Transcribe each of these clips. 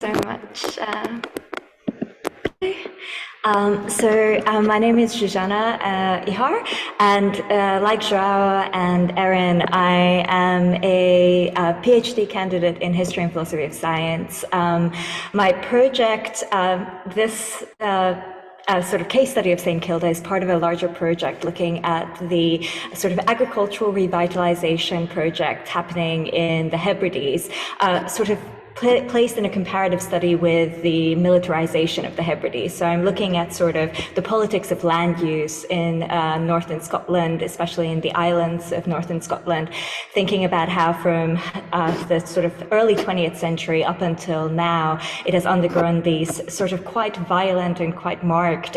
so much. My name is Zsuzsanna Ihar, and like Joao and Erin, I am a PhD candidate in history and philosophy of science. My project, this sort of case study of St. Kilda is part of a larger project looking at the sort of agricultural revitalization project happening in the Hebrides, sort of placed in a comparative study with the militarization of the Hebrides. So I'm looking at sort of the politics of land use in northern Scotland, especially in the islands of northern Scotland, thinking about how from the sort of early 20th century up until now, it has undergone these sort of quite violent and quite marked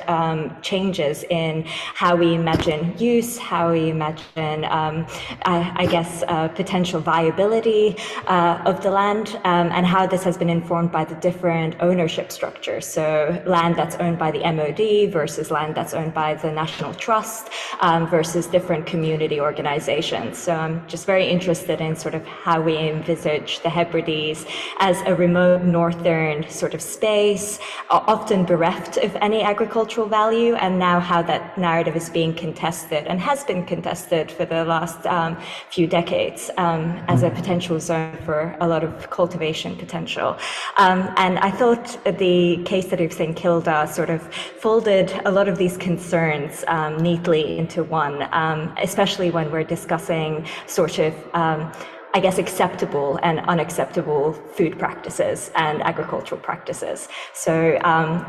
changes in how we imagine use, how we imagine, I guess, potential viability of the land, and how this has been informed by the different ownership structures. So land that's owned by the MOD versus land that's owned by the National Trust versus different community organizations. So I'm just very interested in sort of how we envisage the Hebrides as a remote northern sort of space, often bereft of any agricultural value, and now how that narrative is being contested and has been contested for the last few decades as a potential zone for a lot of cultivation potential. And I thought the case study of St. Kilda sort of folded a lot of these concerns neatly into one, especially when we're discussing sort of I guess, acceptable and unacceptable food practices and agricultural practices. So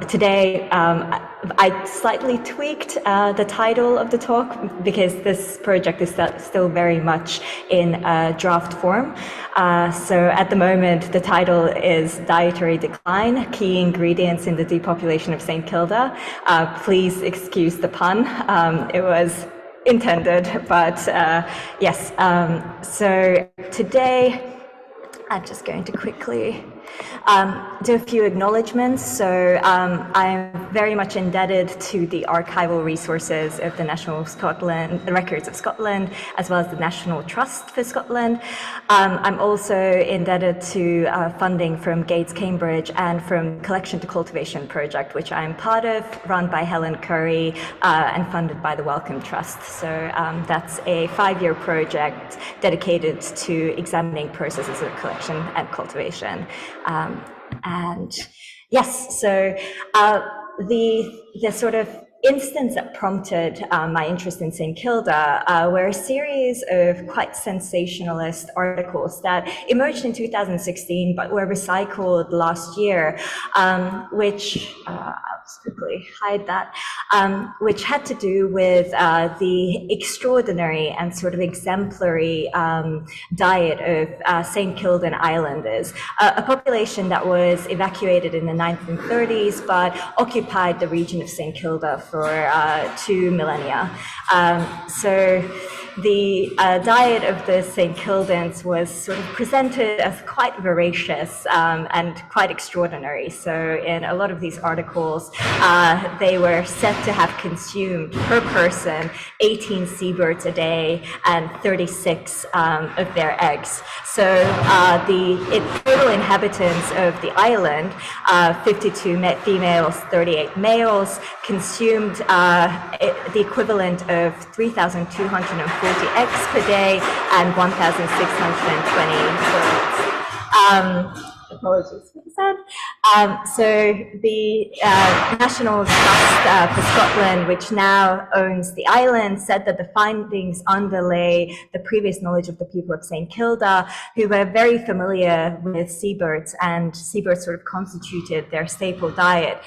today, I slightly tweaked the title of the talk because this project is still very much in draft form. So at the moment, the title is Dietary Decline, Key Ingredients in the Depopulation of St. Kilda. Please excuse the pun. It was intended, but yes. So today, I'm just going to quickly do a few acknowledgements. So I'm very much indebted to the archival resources of the the Records of Scotland, as well as the National Trust for Scotland. I'm also indebted to funding from Gates Cambridge and from Collection to Cultivation project, which I'm part of, run by Helen Curry and funded by the Wellcome Trust. So that's a 5-year project dedicated to examining processes of collection and cultivation. And yes, so the sort of instance that prompted my interest in St. Kilda were a series of quite sensationalist articles that emerged in 2016 but were recycled last year, which I'll just quickly hide that, which had to do with the extraordinary and sort of exemplary diet of St. Kildan Islanders, a population that was evacuated in the 1930s but occupied the region of St. Kilda for 2 millennia. So the diet of the St. Kildans was sort of presented as quite voracious and quite extraordinary. So in a lot of these articles, they were said to have consumed per person 18 seabirds a day and 36 of their eggs. So the total inhabitants of the island, 52 females, 38 males, consumed the equivalent of 3,240 eggs per day and 1,620 birds. Apologies for that. So the National Trust for Scotland, which now owns the island, said that the findings underlay the previous knowledge of the people of St. Kilda, who were very familiar with seabirds, and seabirds sort of constituted their staple diet.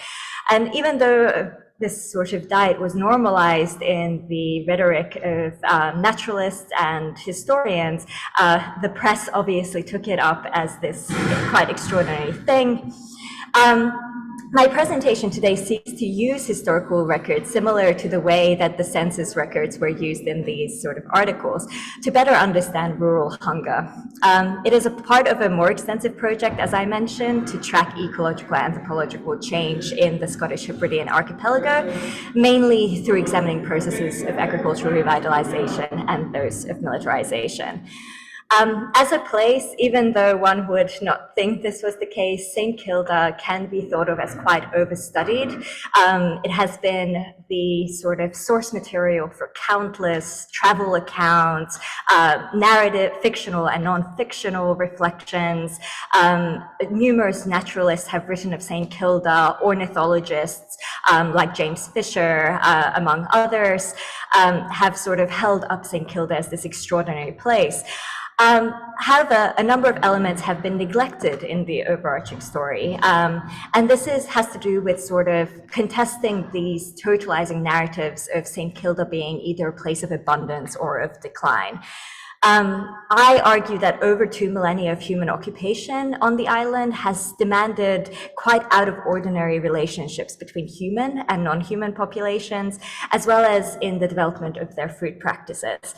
And even though this sort of diet was normalized in the rhetoric of naturalists and historians, the press obviously took it up as this quite extraordinary thing. My presentation today seeks to use historical records similar to the way that the census records were used in these sort of articles to better understand rural hunger. It is a part of a more extensive project, as I mentioned, to track ecological and anthropological change in the Scottish Hebridean archipelago, mainly through examining processes of agricultural revitalization and those of militarization. As a place, even though one would not think this was the case, St. Kilda can be thought of as quite overstudied. It has been the sort of source material for countless travel accounts, narrative, fictional and non-fictional reflections. Numerous naturalists have written of St. Kilda, ornithologists like James Fisher, among others, have sort of held up St. Kilda as this extraordinary place. However, a number of elements have been neglected in the overarching story, and this has to do with sort of contesting these totalizing narratives of St. Kilda being either a place of abundance or of decline. I argue that over 2 millennia of human occupation on the island has demanded quite out of ordinary relationships between human and non-human populations, as well as in the development of their food practices.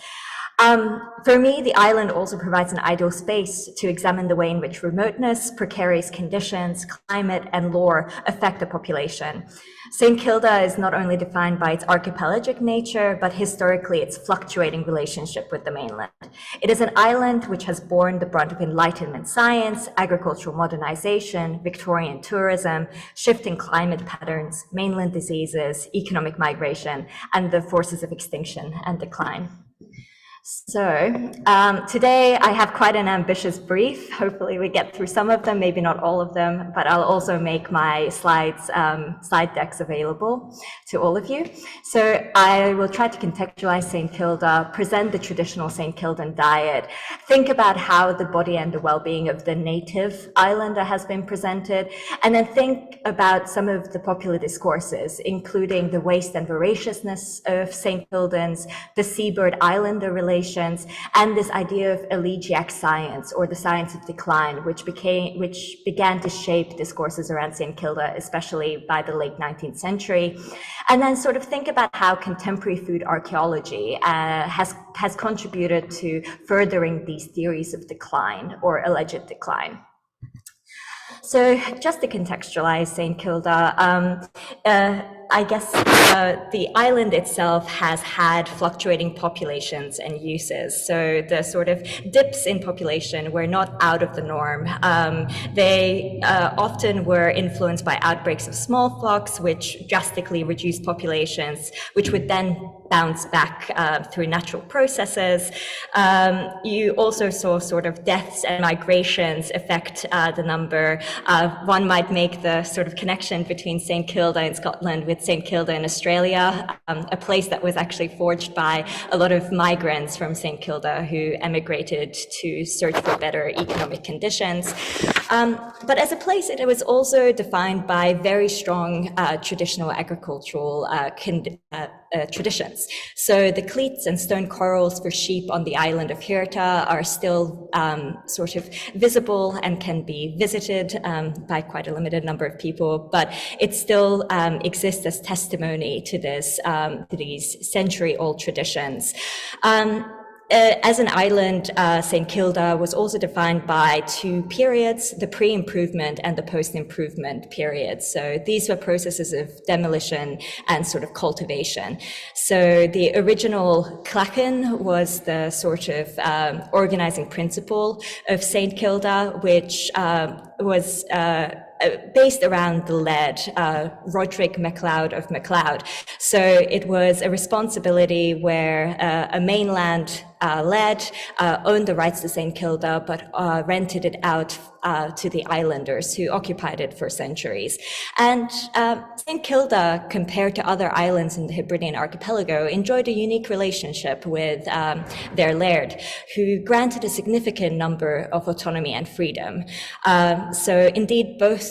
For me, the island also provides an ideal space to examine the way in which remoteness, precarious conditions, climate, and lore affect the population. St. Kilda is not only defined by its archipelagic nature, but historically its fluctuating relationship with the mainland. It is an island which has borne the brunt of Enlightenment science, agricultural modernization, Victorian tourism, shifting climate patterns, mainland diseases, economic migration, and the forces of extinction and decline. So today I have quite an ambitious brief. Hopefully we get through some of them, maybe not all of them, but I'll also make my slide decks available to all of you. So I will try to contextualize St. Kilda, present the traditional St. Kildan diet, think about how the body and the well-being of the native islander has been presented, and then think about some of the popular discourses, including the waste and voraciousness of St. Kildans, the seabird islander relations, and this idea of elegiac science, or the science of decline, which began to shape discourses around St. Kilda, especially by the late 19th century. And then sort of think about how contemporary food archaeology has contributed to furthering these theories of decline or alleged decline. So just to contextualize St. Kilda, I guess the island itself has had fluctuating populations and uses. So the sort of dips in population were not out of the norm. They often were influenced by outbreaks of smallpox, which drastically reduced populations, which would then bounce back through natural processes. You also saw sort of deaths and migrations affect the number. One might make the sort of connection between St. Kilda in Scotland with St. Kilda in Australia, a place that was actually forged by a lot of migrants from St. Kilda who emigrated to search for better economic conditions. But as a place, it was also defined by very strong traditional agricultural traditions. So the cleats and stone corrals for sheep on the island of Hirta are still sort of visible and can be visited by quite a limited number of people, but it still exists as testimony to this, to these century-old traditions. As an island, St. Kilda was also defined by two periods, the pre-improvement and the post-improvement period. So these were processes of demolition and sort of cultivation. So the original clachan was the sort of organizing principle of St. Kilda, which was based around the lead, Roderick MacLeod of MacLeod. So it was a responsibility where a mainland lead owned the rights to St. Kilda, but rented it out to the islanders who occupied it for centuries. And St. Kilda, compared to other islands in the Hebridean archipelago, enjoyed a unique relationship with their laird, who granted a significant number of autonomy and freedom. So indeed, both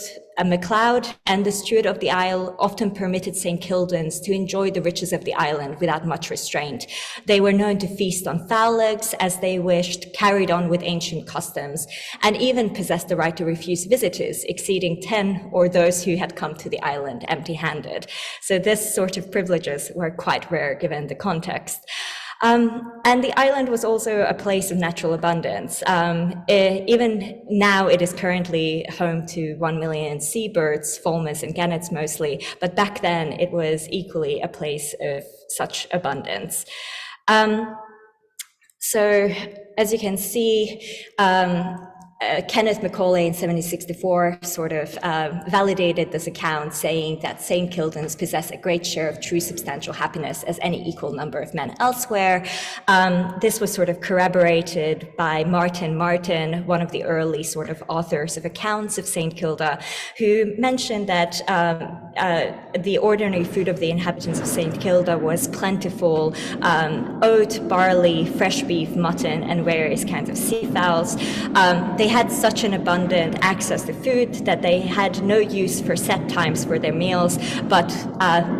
MacLeod and the steward of the isle often permitted St. Kildans to enjoy the riches of the island without much restraint. They were known to feast on fowl eggs as they wished, carried on with ancient customs, and even possessed the right to refuse visitors exceeding 10 or those who had come to the island empty-handed. So this sort of privileges were quite rare given the context. And the island was also a place of natural abundance. Even now, it is currently home to 1 million seabirds, fulmars and gannets mostly, but back then it was equally a place of such abundance. So as you can see, Kenneth Macaulay in 1764 sort of validated this account, saying that St. Kildans possess a great share of true substantial happiness as any equal number of men elsewhere. This was sort of corroborated by Martin Martin, one of the early sort of authors of accounts of St. Kilda, who mentioned that the ordinary food of the inhabitants of St. Kilda was plentiful: oat, barley, fresh beef, mutton, and various kinds of sea fowls. They had such an abundant access to food that they had no use for set times for their meals, but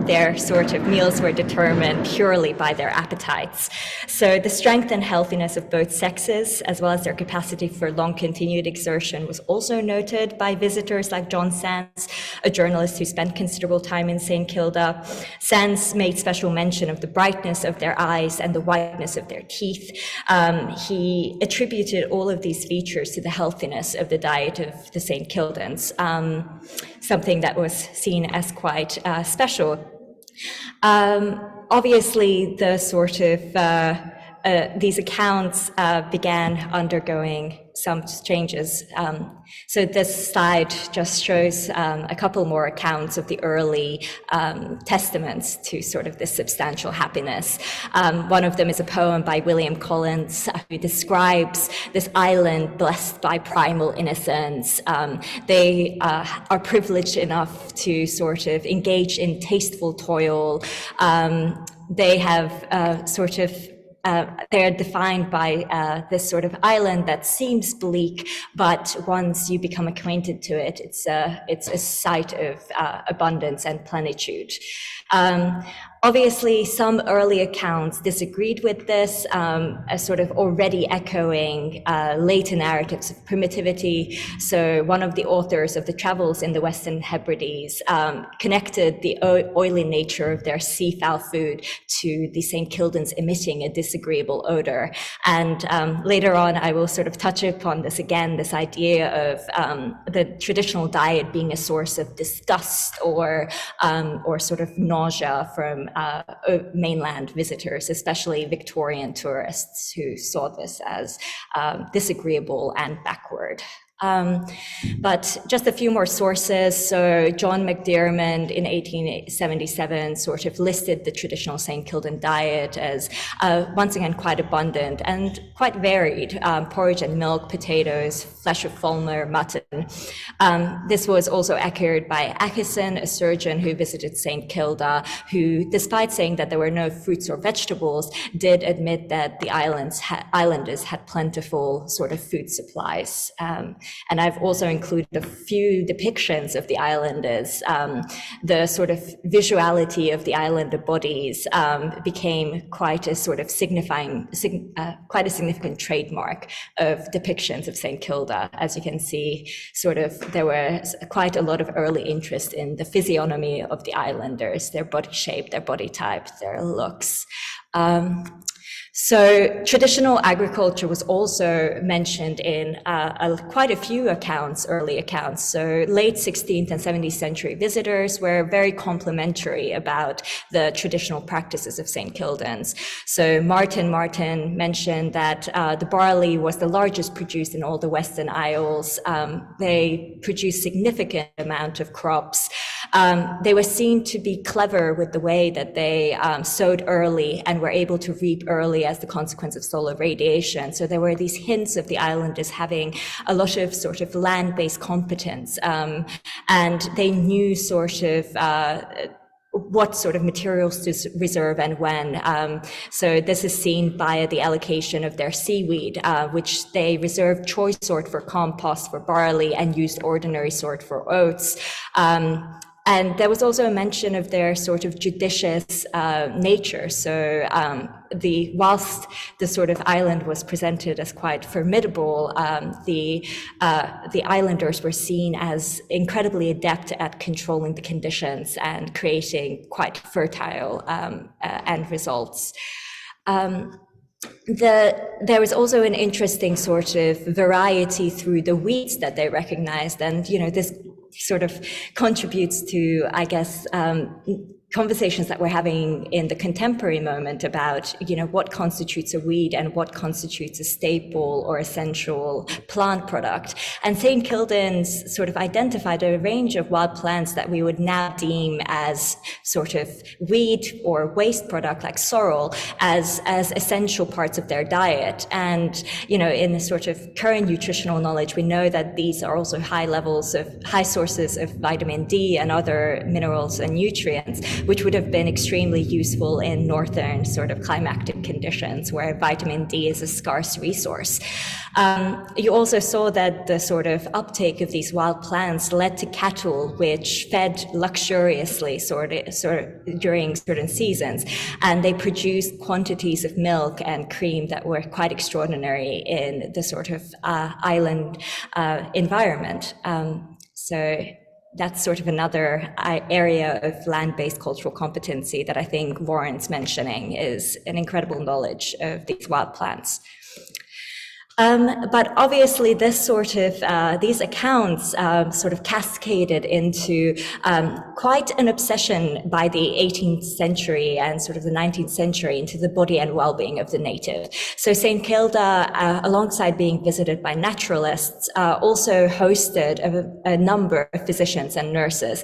their sort of meals were determined purely by their appetites. So the strength and healthiness of both sexes, as well as their capacity for long continued exertion, was also noted by visitors like John Sands, a journalist who spent considerable time in St. Kilda. Sands made special mention of the brightness of their eyes and the whiteness of their teeth. He attributed all of these features to the healthiness of the diet of the St. Kildans, something that was seen as quite special. Obviously, the sort of these accounts began undergoing some changes. So this slide just shows a couple more accounts of the early testaments to sort of this substantial happiness. One of them is a poem by William Collins, who describes this island blessed by primal innocence. They are privileged enough to sort of engage in tasteful toil. They have sort of they're defined by this sort of island that seems bleak, but once you become acquainted to it, it's a site of abundance and plenitude. Obviously, some early accounts disagreed with this, as sort of already echoing later narratives of primitivity. So one of the authors of the Travels in the Western Hebrides connected the oily nature of their seafowl food to the St. Kildans emitting a disagreeable odor. And later on, I will sort of touch upon this again, this idea of the traditional diet being a source of disgust or sort of nausea from mainland visitors, especially Victorian tourists who saw this as disagreeable and backward. But just a few more sources. So John McDiarmid in 1877 sort of listed the traditional St. Kildan diet as once again quite abundant and quite varied: porridge and milk, potatoes, flesh of fulmar, mutton. This was also echoed by Acheson, a surgeon who visited St. Kilda, who, despite saying that there were no fruits or vegetables, did admit that the islanders had plentiful sort of food supplies. And I've also included a few depictions of the islanders. The sort of visuality of the islander bodies became quite a sort of quite a significant trademark of depictions of St. Kilda. As you can see, sort of there was quite a lot of early interest in the physiognomy of the islanders, their body shape, their body type, their looks. So traditional agriculture was also mentioned in quite a few accounts, early accounts. So late 16th and 17th century visitors were very complimentary about the traditional practices of St. Kildans. So Martin mentioned that the barley was the largest produced in all the Western Isles. They produced significant amount of crops. They were seen to be clever with the way that they sowed early and were able to reap early as the consequence of solar radiation. So there were these hints of the islanders having a lot of sort of land-based competence, and they knew sort of what sort of materials to reserve and when. So this is seen by the allocation of their seaweed, which they reserved choice sort for compost for barley and used ordinary sort for oats. And there was also a mention of their sort of judicious nature. So whilst the sort of island was presented as quite formidable, the islanders were seen as incredibly adept at controlling the conditions and creating quite fertile end results. There was also an interesting sort of variety through the weeds that they recognized, and this sort of contributes to, I guess, conversations that we're having in the contemporary moment about, what constitutes a weed and what constitutes a staple or essential plant product. And St. Kildan's sort of identified a range of wild plants that we would now deem as sort of weed or waste product, like sorrel, as essential parts of their diet. And, in the sort of current nutritional knowledge, we know that these are also high sources of vitamin D and other minerals and nutrients, which would have been extremely useful in northern sort of climatic conditions where vitamin D is a scarce resource. You also saw that the sort of uptake of these wild plants led to cattle which fed luxuriously sort of during certain seasons, and they produced quantities of milk and cream that were quite extraordinary in the sort of island environment. So that's sort of another area of land-based cultural competency that I think warrants mentioning, is an incredible knowledge of these wild plants. But obviously this sort of, these accounts sort of cascaded into quite an obsession by the 18th century and sort of the 19th century into the body and well-being of the native. So St. Kilda, alongside being visited by naturalists, also hosted a number of physicians and nurses.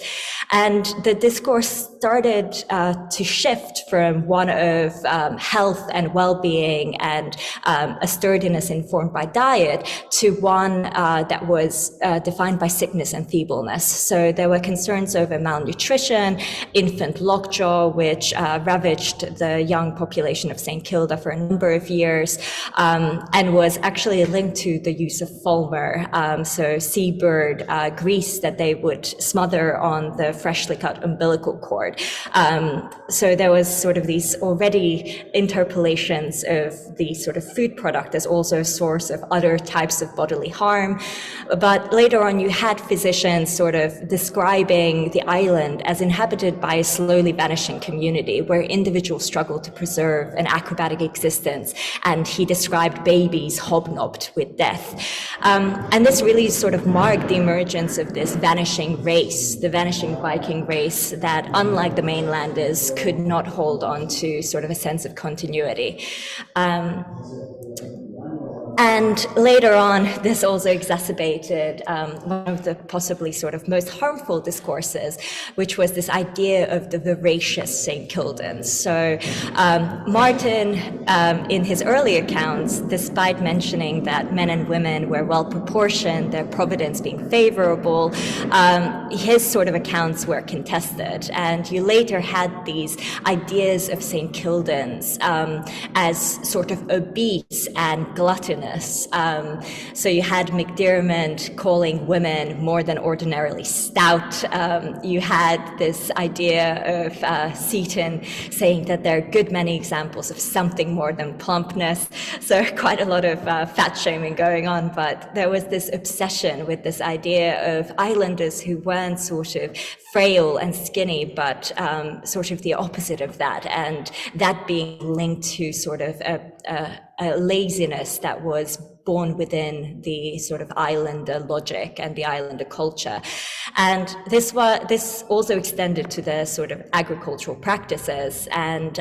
And the discourse started to shift from one of health and well-being and a sturdiness informed by diet to one that was defined by sickness and feebleness. So there were concerns over malnutrition, infant lockjaw, which ravaged the young population of St. Kilda for a number of years, and was actually linked to the use of fulmar, so seabird grease that they would smother on the freshly cut umbilical cord. So there was sort of these already interpolations of the sort of food product as also a source of other types of bodily harm. But later on, you had physicians sort of describing the island as inhabited by a slowly vanishing community where individuals struggled to preserve an acrobatic existence. And he described babies hobnobbed with death. And this really sort of marked the emergence of this vanishing race, the vanishing Viking race that, unlike the mainlanders, could not hold on to sort of a sense of continuity. And later on, this also exacerbated one of the possibly sort of most harmful discourses, which was this idea of the voracious St. Kildans. So Martin, in his early accounts, despite mentioning that men and women were well proportioned, their providence being favorable, his sort of accounts were contested. And you later had these ideas of St. Kildans as sort of obese and gluttonous. So you had McDiarmid calling women more than ordinarily stout. You had this idea of Seaton saying that there are a good many examples of something more than plumpness. So quite a lot of fat shaming going on, but there was this obsession with this idea of islanders who weren't sort of frail and skinny, but sort of the opposite of that, and that being linked to sort of a laziness that was born within the sort of islander logic and the islander culture. And this also extended to the sort of agricultural practices, and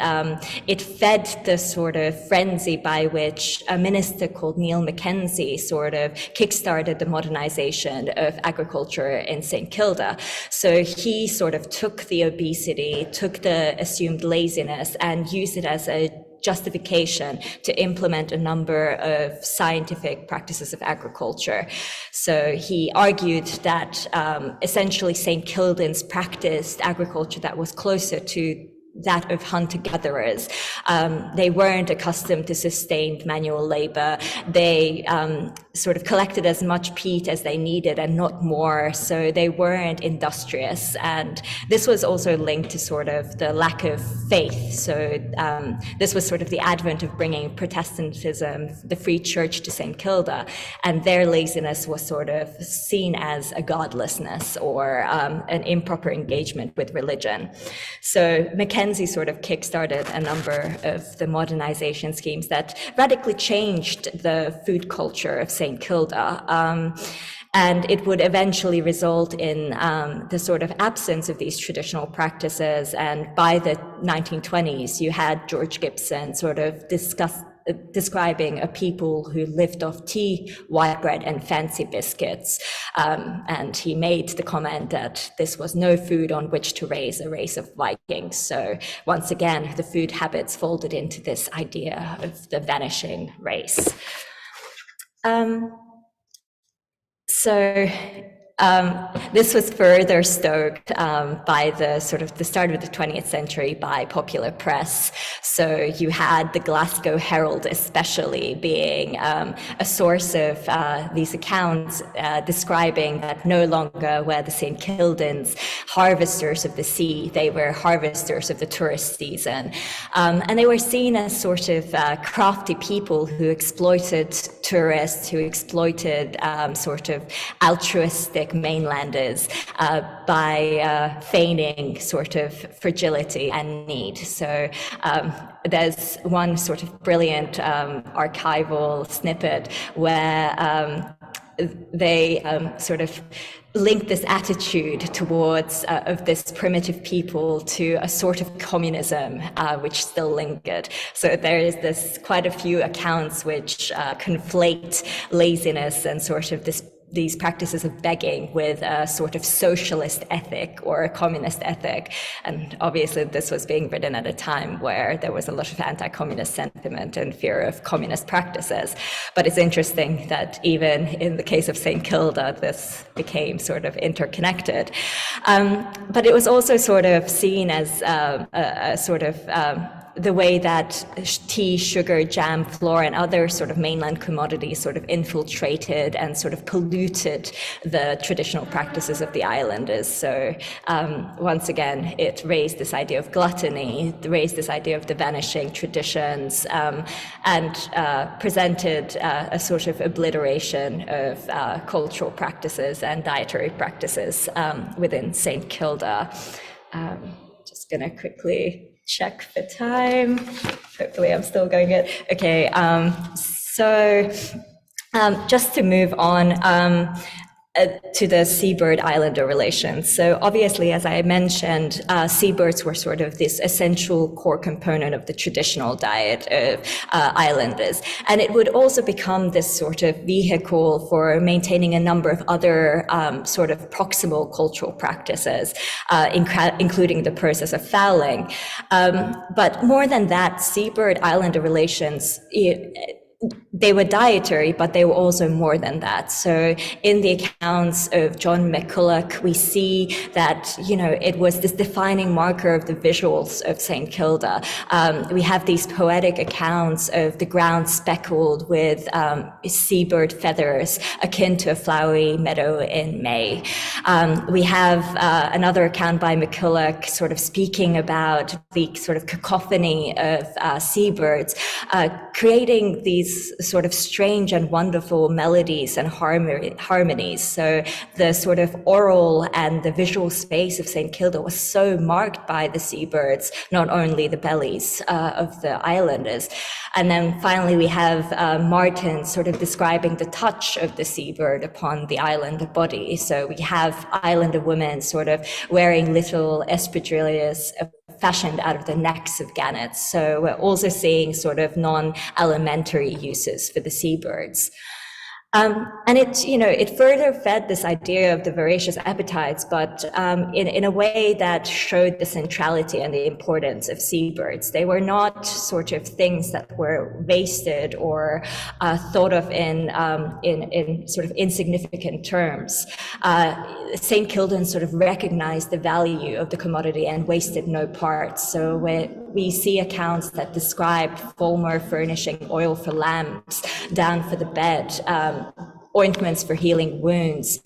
it fed the sort of frenzy by which a minister called Neil Mackenzie sort of kickstarted the modernization of agriculture in St. Kilda. So he sort of took the obesity, took the assumed laziness, and used it as a justification to implement a number of scientific practices of agriculture. So he argued that essentially St. Kildans practiced agriculture that was closer to that of hunter-gatherers. They weren't accustomed to sustained manual labor. They sort of collected as much peat as they needed and not more, so they weren't industrious. And this was also linked to sort of the lack of faith. So this was sort of the advent of bringing Protestantism, the Free Church, to St. Kilda, and their laziness was sort of seen as a godlessness or an improper engagement with religion. So Mackenzie sort of kickstarted a number of the modernization schemes that radically changed the food culture of St. Kilda. And it would eventually result in the sort of absence of these traditional practices. And by the 1920s, you had George Gibson sort of describing a people who lived off tea, white bread, and fancy biscuits. And he made the comment that this was no food on which to raise a race of Vikings. So once again, the food habits folded into this idea of the vanishing race. This was further stoked by the sort of the start of the 20th century by popular press. So you had the Glasgow Herald especially being a source of these accounts describing that no longer were the St. Kildans harvesters of the sea, they were harvesters of the tourist season. And they were seen as sort of crafty people who exploited tourists, who exploited sort of altruistic mainlanders by feigning sort of fragility and need. So there's one sort of brilliant archival snippet where they sort of link this attitude towards of this primitive people to a sort of communism which still lingered. So there is this quite a few accounts which conflate laziness and sort of these practices of begging with a sort of socialist ethic or a communist ethic. And obviously this was being written at a time where there was a lot of anti-communist sentiment and fear of communist practices. But it's interesting that even in the case of St. Kilda, this became sort of interconnected. But it was also sort of seen as a sort of the way that tea, sugar, jam, flour, and other sort of mainland commodities sort of infiltrated and sort of polluted the traditional practices of the islanders. So once again, it raised this idea of gluttony, it raised this idea of the vanishing traditions, and presented a sort of obliteration of cultural practices and dietary practices within St. Kilda. Just gonna quickly check the time. Hopefully I'm still going good. Okay, just to move on to the seabird islander relations. So obviously, as I mentioned, seabirds were sort of this essential core component of the traditional diet of islanders. And it would also become this sort of vehicle for maintaining a number of other sort of proximal cultural practices, including the process of fowling. But more than that, seabird islander relations, they were dietary, but they were also more than that. So in the accounts of John McCulloch, we see that, you know, it was this defining marker of the visuals of St. Kilda. We have these poetic accounts of the ground speckled with seabird feathers, akin to a flowery meadow in May. We have another account by McCulloch sort of speaking about the sort of cacophony of seabirds, creating these sort of strange and wonderful melodies and harmonies. So the sort of oral and the visual space of St. Kilda was so marked by the seabirds, not only the bellies of the islanders. And then finally we have Martin sort of describing the touch of the seabird upon the islander body. So we have islander women sort of wearing little espadrilles fashioned out of the necks of gannets. So we're also seeing sort of non-alimentary uses for the seabirds. And it, you know, it further fed this idea of the voracious appetites, but in a way that showed the centrality and the importance of seabirds. They were not sort of things that were wasted or thought of in sort of insignificant terms. St. Kildan sort of recognized the value of the commodity and wasted no parts. So we see accounts that describe Fulmer furnishing oil for lamps, down for the bed, ointments for healing wounds,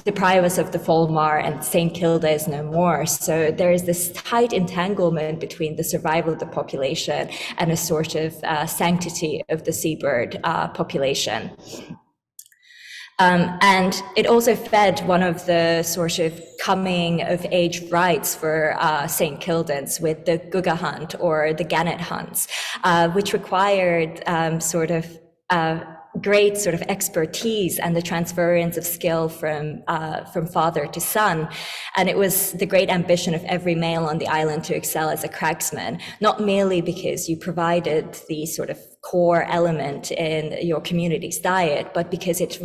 deprive us of the Fulmar, and St. Kilda is no more. So there is this tight entanglement between the survival of the population and a sort of sanctity of the seabird population. And it also fed one of the sort of coming of age rites for St. Kildans with the Gugga hunt or the gannet hunts, which required sort of great sort of expertise and the transference of skill from father to son. And it was the great ambition of every male on the island to excel as a cragsman, not merely because you provided the sort of core element in your community's diet, but because it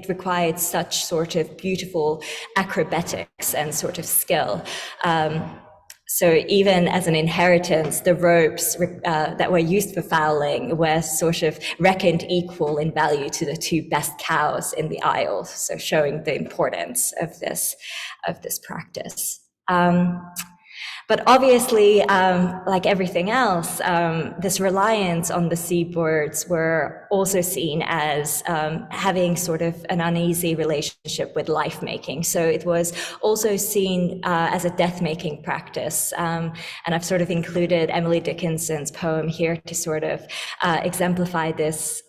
required such sort of beautiful acrobatics and sort of skill. So even as an inheritance, the ropes that were used for fowling were sort of reckoned equal in value to the two best cows in the Isle. So showing the importance of this practice. But obviously, like everything else, this reliance on the seabirds were also seen as having sort of an uneasy relationship with life making. So it was also seen as a death making practice. And I've sort of included Emily Dickinson's poem here to sort of exemplify this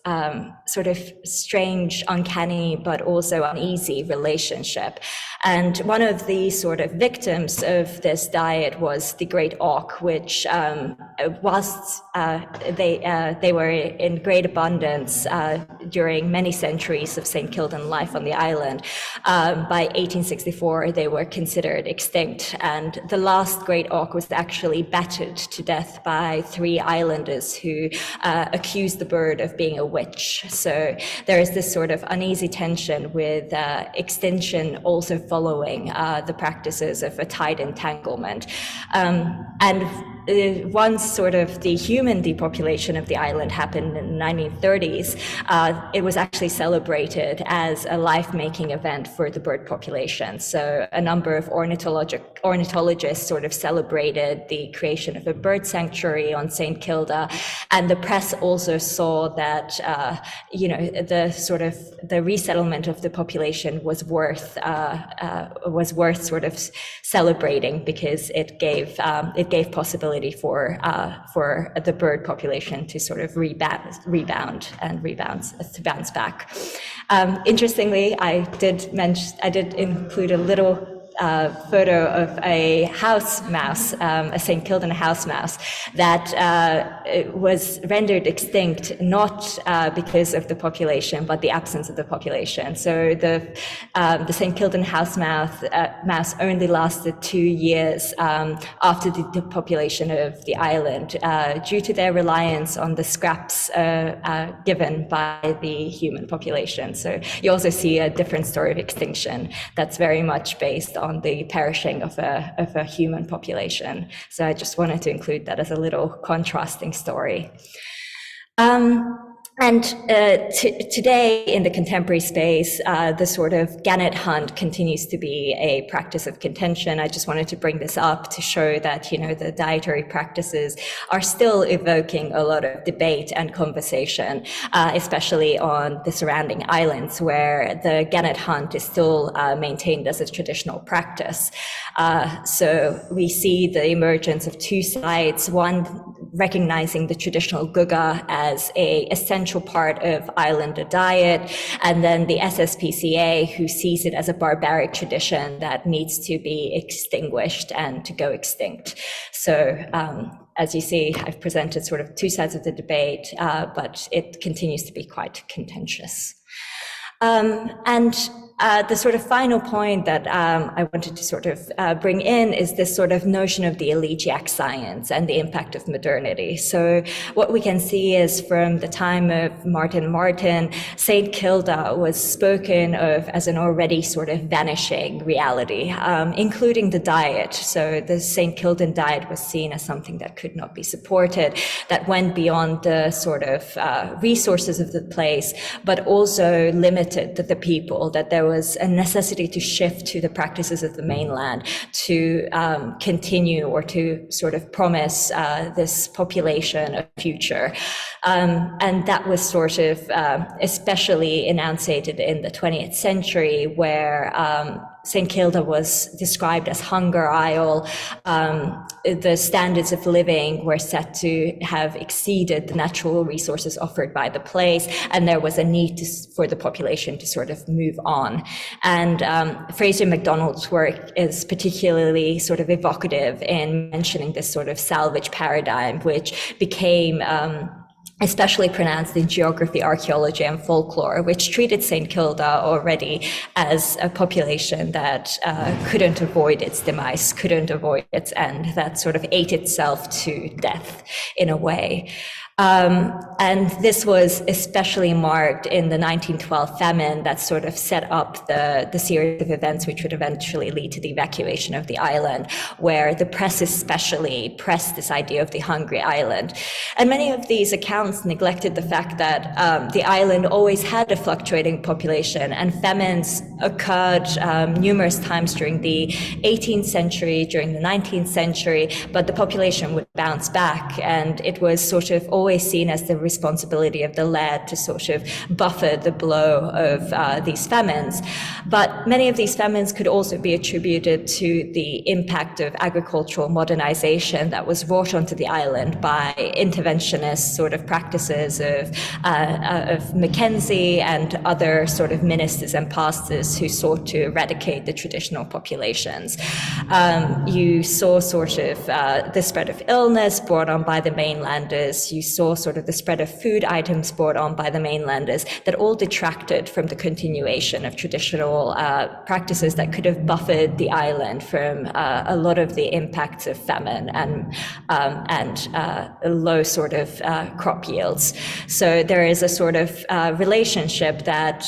sort of strange, uncanny, but also uneasy relationship. And one of the sort of victims of this diet was the great auk, which whilst they were in great abundance during many centuries of St. Kildan life on the island, by 1864 they were considered extinct. And the last great auk was actually battered to death by 3 islanders who accused the bird of being a witch. So there is this sort of uneasy tension with extinction also following the practices of a tide entanglement. And once sort of the human depopulation of the island happened in the 1930s, it was actually celebrated as a life-making event for the bird population. So a number of ornithologists sort of celebrated the creation of a bird sanctuary on St. Kilda, and the press also saw that the resettlement of the population was worth sort of celebrating, because it gave possibility for the bird population to sort of bounce back. Interestingly, I did include a little photo of a house mouse, a St. Kildan house mouse, that was rendered extinct not because of the population, but the absence of the population. So the St. Kildan house mouse only lasted 2 years after the depopulation of the island, due to their reliance on the scraps given by the human population. So you also see a different story of extinction that's very much based on the perishing of a human population. So I just wanted to include that as a little contrasting story. Today in the contemporary space, the sort of gannet hunt continues to be a practice of contention. I just wanted to bring this up to show that, the dietary practices are still evoking a lot of debate and conversation, especially on the surrounding islands, where the gannet hunt is still maintained as a traditional practice. So we see the emergence of 2 sides, one recognizing the traditional guga as an essential part of islander diet, and then the SSPCA, who sees it as a barbaric tradition that needs to be extinguished and to go extinct. So as you see, I've presented sort of 2 sides of the debate, but it continues to be quite contentious. The sort of final point that I wanted to sort of bring in is this sort of notion of the elegiac science and the impact of modernity. So what we can see is, from the time of Martin, St. Kilda was spoken of as an already sort of vanishing reality, including the diet. So the St. Kildan diet was seen as something that could not be supported, that went beyond the sort of resources of the place, but also limited the people, that there was a necessity to shift to the practices of the mainland to continue, or to sort of promise this population a future. And that was sort of especially enunciated in the 20th century, where St. Kilda was described as Hunger Isle. The standards of living were said to have exceeded the natural resources offered by the place, and there was a need for the population to sort of move on. And Fraser MacDonald's work is particularly sort of evocative in mentioning this sort of salvage paradigm, which became especially pronounced in geography, archaeology, and folklore, which treated St. Kilda already as a population that couldn't avoid its demise, couldn't avoid its end, that sort of ate itself to death in a way. And this was especially marked in the 1912 famine that sort of set up the series of events which would eventually lead to the evacuation of the island, where the press especially pressed this idea of the hungry island. And many of these accounts neglected the fact that the island always had a fluctuating population, and famines occurred numerous times during the 18th century, during the 19th century, but the population would bounce back, and it was sort of always seen as the responsibility of the laird to sort of buffer the blow of these famines. But many of these famines could also be attributed to the impact of agricultural modernization that was brought onto the island by interventionist sort of practices of Mackenzie and other sort of ministers and pastors who sought to eradicate the traditional populations. You saw sort of the spread of illness brought on by the mainlanders. You saw sort of the spread of food items brought on by the mainlanders that all detracted from the continuation of traditional practices that could have buffered the island from a lot of the impacts of famine and low sort of crop yields. So there is a sort of relationship that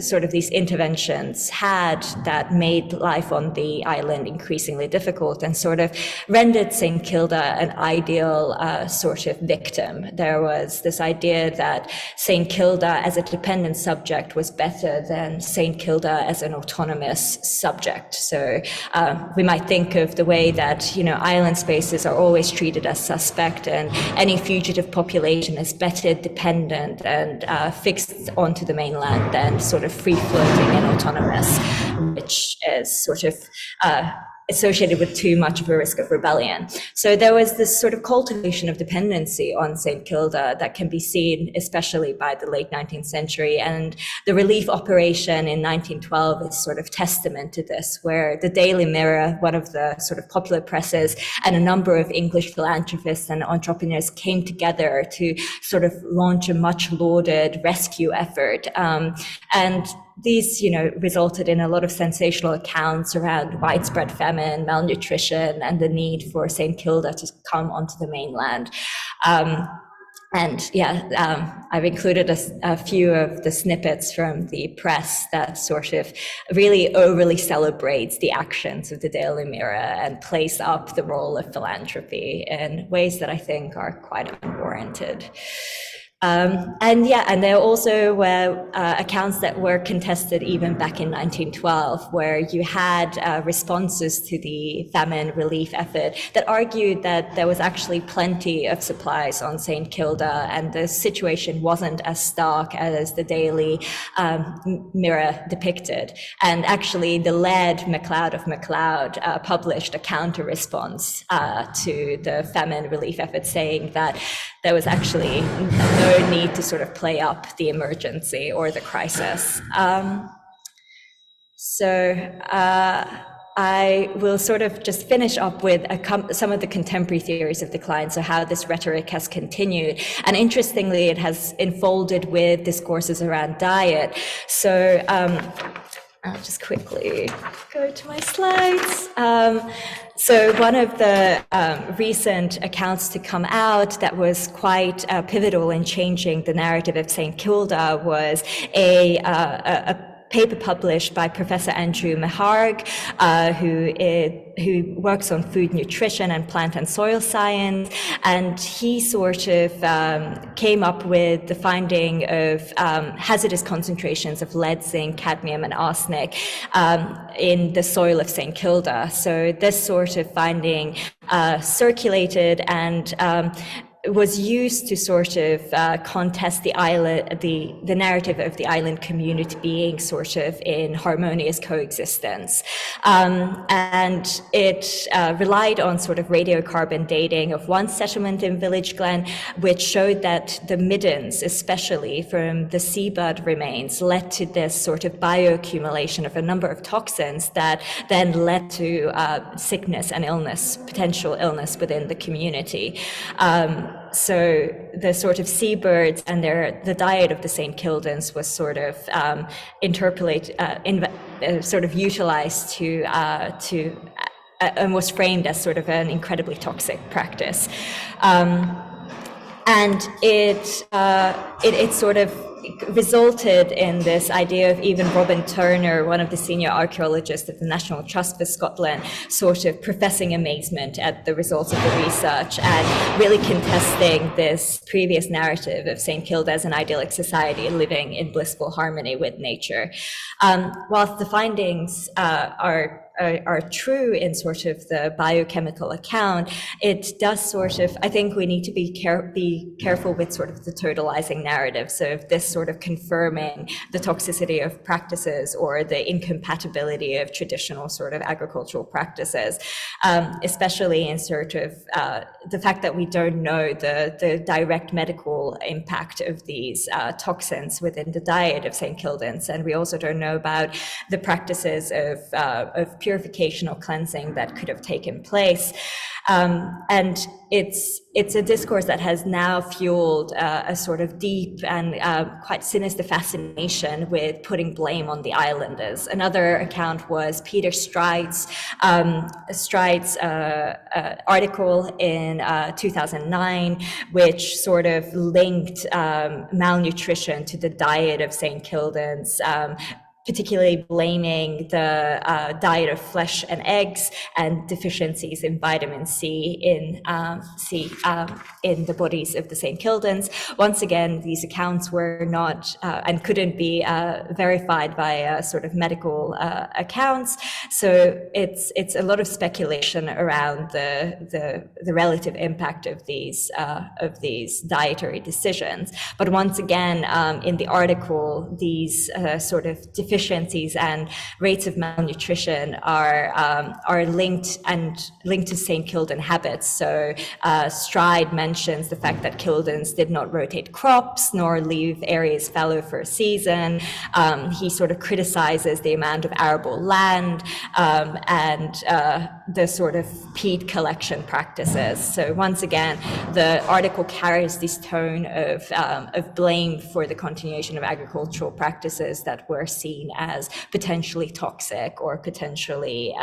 sort of these interventions had that made life on the island increasingly difficult and sort of rendered St. Kilda an ideal sort of victim. There was this idea that St. Kilda as a dependent subject was better than St. Kilda as an autonomous subject. So we might think of the way that, island spaces are always treated as suspect, and any fugitive population is better dependent and fixed onto the mainland than sort of free-floating and autonomous, which is sort of associated with too much of a risk of rebellion. So there was this sort of cultivation of dependency on St. Kilda that can be seen especially by the late 19th century, and the relief operation in 1912 is sort of testament to this, where the Daily Mirror, one of the sort of popular presses, and a number of English philanthropists and entrepreneurs came together to sort of launch a much lauded rescue effort. And these, resulted in a lot of sensational accounts around widespread famine, malnutrition, and the need for St. Kilda to come onto the mainland. I've included a few of the snippets from the press that sort of really overly celebrates the actions of the Daily Mirror and plays up the role of philanthropy in ways that I think are quite unwarranted. And there also were accounts that were contested even back in 1912, where you had responses to the famine relief effort that argued that there was actually plenty of supplies on St. Kilda, and the situation wasn't as stark as the Daily Mirror depicted. And actually, the laird MacLeod of MacLeod published a counter-response to the famine relief effort, saying that there was actually no need to sort of play up the emergency or the crisis. I will sort of just finish up with some of the contemporary theories of decline, so how this rhetoric has continued. And interestingly, it has enfolded with discourses around diet. So I'll just quickly go to my slides. So one of the recent accounts to come out that was quite pivotal in changing the narrative of St. Kilda was a paper published by Professor Andrew Ihar, who works on food nutrition and plant and soil science, and he sort of came up with the finding of hazardous concentrations of lead, zinc, cadmium, and arsenic in the soil of St. Kilda. So this sort of finding circulated and was used to sort of contest the island, the narrative of the island community being sort of in harmonious coexistence. And it relied on sort of radiocarbon dating of one settlement in Village Glen, which showed that the middens, especially from the seabird remains, led to this sort of bioaccumulation of a number of toxins that then led to sickness and illness, potential illness within the community. so the sort of seabirds and the diet of the St. Kildans was sort of sort of utilized to and was framed as sort of an incredibly toxic practice. And it sort of resulted in this idea of even Robin Turner, one of the senior archaeologists at the National Trust for Scotland, sort of professing amazement at the results of the research and really contesting this previous narrative of St. Kilda as an idyllic society living in blissful harmony with nature. Whilst the findings are true in sort of the biochemical account, it does sort of, I think we need to be careful with sort of the totalizing narrative. So if this sort of confirming the toxicity of practices or the incompatibility of traditional sort of agricultural practices, especially in sort of the fact that we don't know the direct medical impact of these toxins within the diet of St. Kildans. And we also don't know about the practices of purification or cleansing that could have taken place. And it's a discourse that has now fueled a sort of deep and quite sinister fascination with putting blame on the islanders. Another account was Peter Stride's article in 2009, which sort of linked malnutrition to the diet of St. Kildans, particularly blaming the diet of flesh and eggs and deficiencies in vitamin C in the bodies of the St. Kildans. Once again, these accounts were not and couldn't be verified by sort of medical accounts. So it's a lot of speculation around the relative impact of these dietary decisions. But once again, in the article, these sort of deficiencies and rates of malnutrition are linked to St. Kildan habits. So Stride mentions the fact that Kildans did not rotate crops nor leave areas fallow for a season. He sort of criticizes the amount of arable land and the sort of peat collection practices. So once again, the article carries this tone of blame for the continuation of agricultural practices that were seen as potentially toxic or potentially,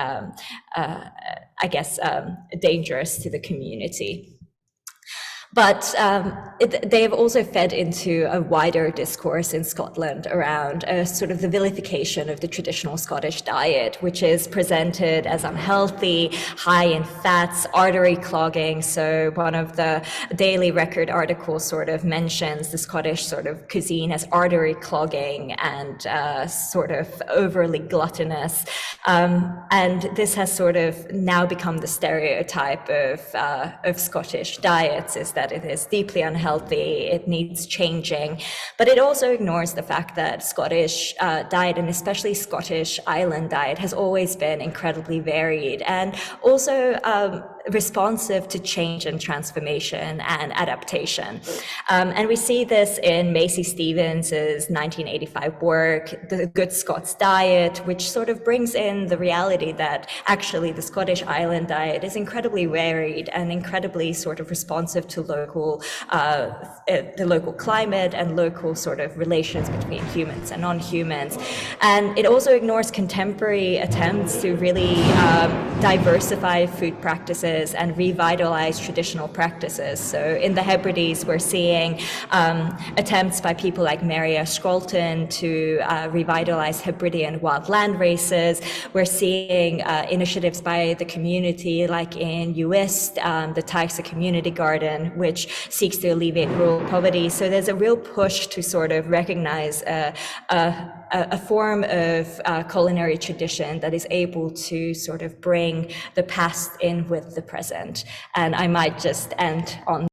dangerous to the community. But they have also fed into a wider discourse in Scotland around sort of the vilification of the traditional Scottish diet, which is presented as unhealthy, high in fats, artery clogging. So one of the Daily Record articles sort of mentions the Scottish sort of cuisine as artery clogging and sort of overly gluttonous. And this has sort of now become the stereotype of Scottish diets, is that it is deeply unhealthy, it needs changing. But it also ignores the fact that Scottish diet, and especially Scottish island diet, has always been incredibly varied and also responsive to change and transformation and adaptation. And we see this in Macy Stevens's 1985 work, The Good Scots Diet, which sort of brings in the reality that actually the Scottish island diet is incredibly varied and incredibly sort of responsive to the local climate and local sort of relations between humans and non-humans. And it also ignores contemporary attempts to really diversify food practices and revitalize traditional practices. So in the Hebrides, we're seeing attempts by people like Maria Scrolton to revitalize Hebridean wild land races. We're seeing initiatives by the community, like in Uist, the Taxa Community Garden, which seeks to alleviate rural poverty. So there's a real push to sort of recognize a form of culinary tradition that is able to sort of bring the past in with the present. And I might just end on